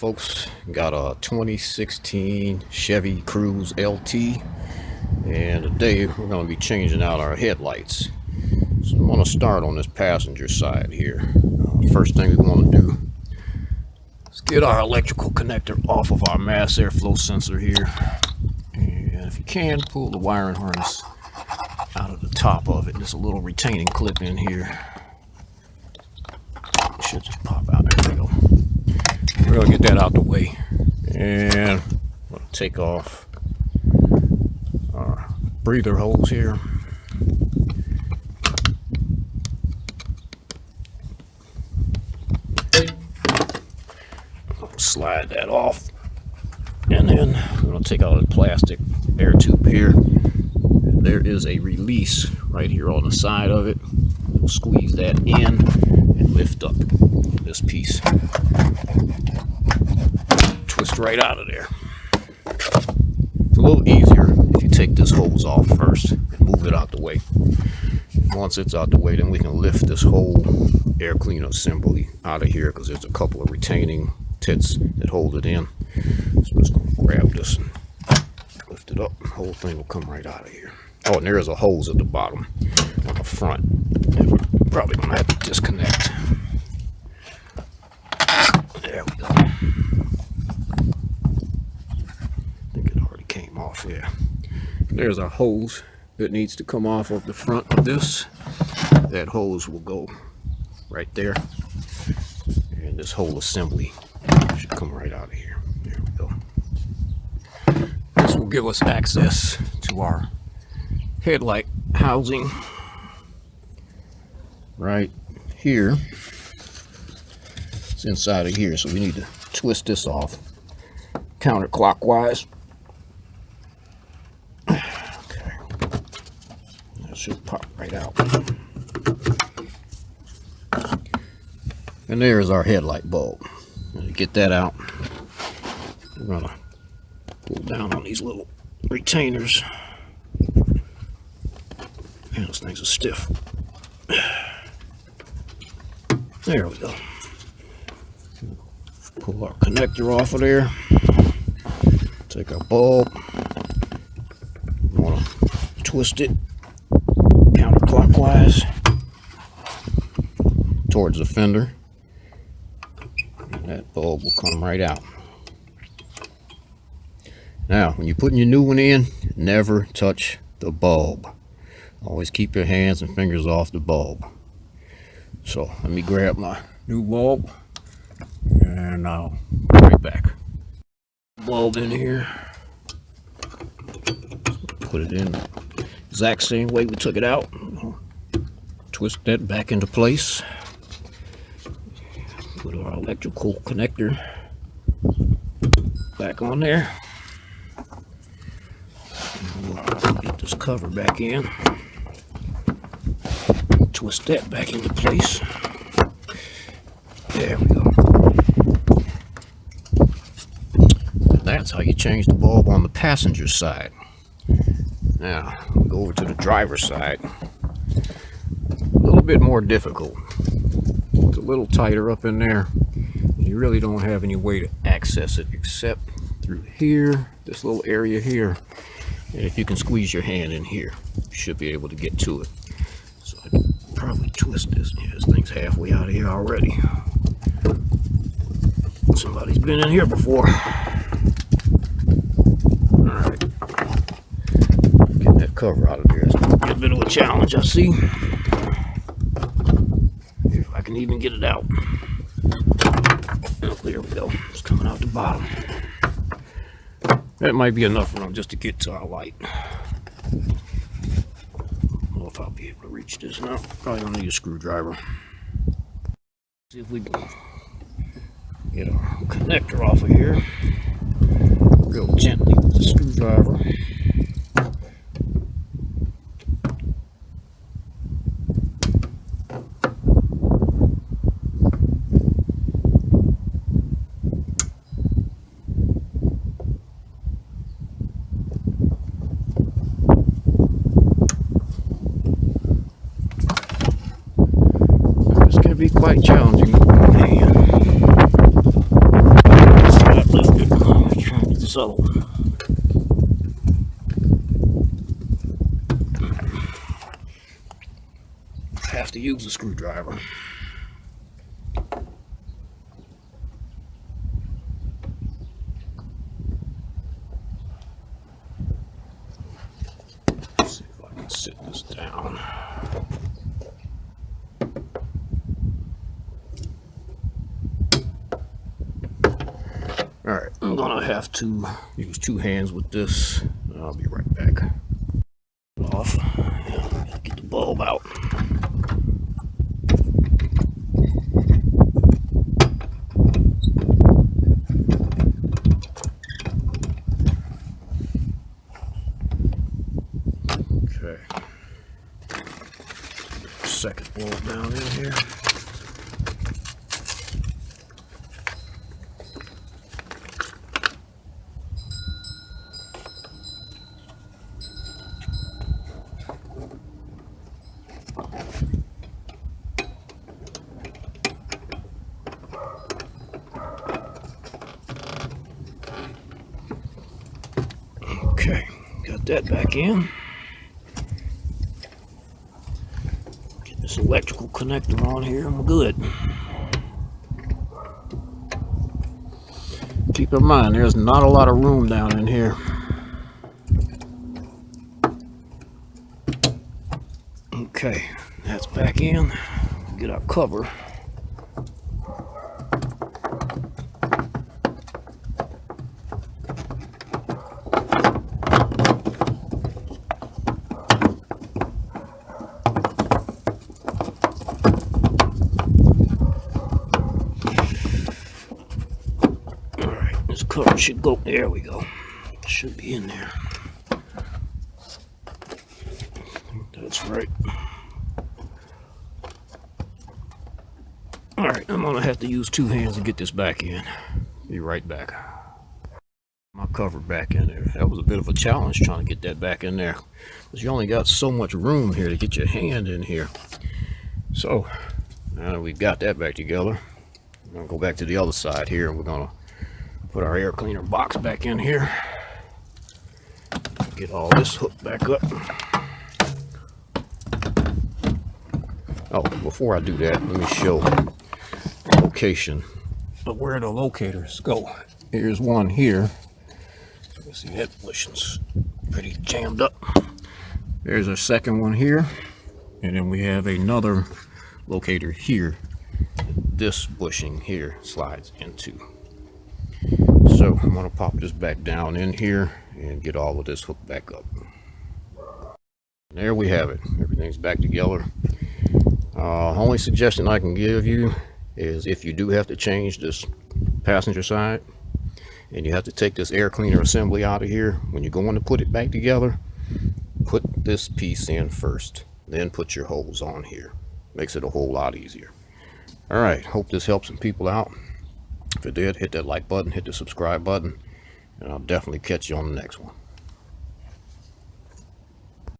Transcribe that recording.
folks, got a 2016 Chevy Cruze LT, and today we're going to be changing out our headlights. So I'm going to start on this passenger side here. First thing we want to do is get our electrical connector off of our mass airflow sensor here, and if you can, pull the wiring harness out of the top of it. There's a little retaining clip in here. It should just pop out. There we go. We're going to get that out the way, and we'll take off our breather holes here. Slide that off, and then we're going to take out a plastic air tube here. There is a release right here on the side of it. We'll squeeze that in and lift up this piece. Twist right out of there. It's a little easier if you take this hose off first and move it out the way. Once it's out the way, then we can lift this whole air cleaner assembly out of here, because there's a couple of retaining tits that hold it in. So I'm just going to grab this and lift it up. The whole thing will come right out of here. Oh, and there is a hose at the bottom on the front, and we're probably going to have to disconnect. There we go. I think it already came off. Yeah, there's our hose that needs to come off of the front of this. That hose will go right there, and this whole assembly should come right out of here. There we go. This will give us access to our headlight housing right here. It's inside of here, so we need to twist this off counterclockwise. Okay, that should pop right out. And there's our headlight bulb. To get that out, we're gonna pull down on these little retainers. Man, those things are stiff. There we go. Pull our connector off of there. Take our bulb. We want to twist it counterclockwise towards the fender. And that bulb will come right out. Now, when you're putting your new one in, never touch the bulb. Always keep your hands and fingers off the bulb. So let me grab my new bulb, and I'll be right back. Bulb in here. Put it in the exact same way we took it out. Twist that back into place. Put our electrical connector back on there. And we'll get this cover back in. Twist that back into place. There we go. That's how you change the bulb on the passenger side. Now, we'll go over to the driver's side. A little bit more difficult. It's a little tighter up in there. You really don't have any way to access it except through here, this little area here. And if you can squeeze your hand in here, you should be able to get to it. So I can probably twist this. Yeah, this thing's halfway out of here already. Somebody's been in here before. Alright. Getting that cover out of there is going to be a bit of a challenge, I see. If I can even get it out. Oh, there we go. It's coming out the bottom. That might be enough for them just to get to our light. I don't know if I'll be able to reach this now. Probably gonna need a screwdriver. See if we can get our connector off of here real gently with the screwdriver. This can be quite challenging. Man. So have to use a screwdriver. Let's see if I can sit this down. All right, I'm gonna have to use two hands with this. I'll be right back. Off. Yeah, get the bulb out. Okay. Second bulb down in here. Okay, got that back in. Get this electrical connector on here and we're good. Keep in mind, there's not a lot of room down in here. Okay, that's back in. Get our cover. This cover should go, there we go. Should be in there. That's right. Alright, I'm gonna have to use two hands to get this back in. Be right back. My cover back in there. That was a bit of a challenge trying to get that back in there, because you only got so much room here to get your hand in here. So, now that we've got that back together, I'm gonna go back to the other side here and we're gonna put our air cleaner box back in here. Get all this hooked back up. Oh, before I do that, let me show the location of where the locators go. Here's one here. You see that bushing's pretty jammed up. There's our second one here. And then we have another locator here. This bushing here slides into. So I'm going to pop this back down in here and get all of this hooked back up. There we have it. Everything's back together. Only suggestion I can give you is if you do have to change this passenger side and you have to take this air cleaner assembly out of here, when you're going to put it back together, put this piece in first, then put your holes on here. Makes it a whole lot easier. All right, hope this helps some people out. If it did, hit that like button, hit the subscribe button, and I'll definitely catch you on the next one.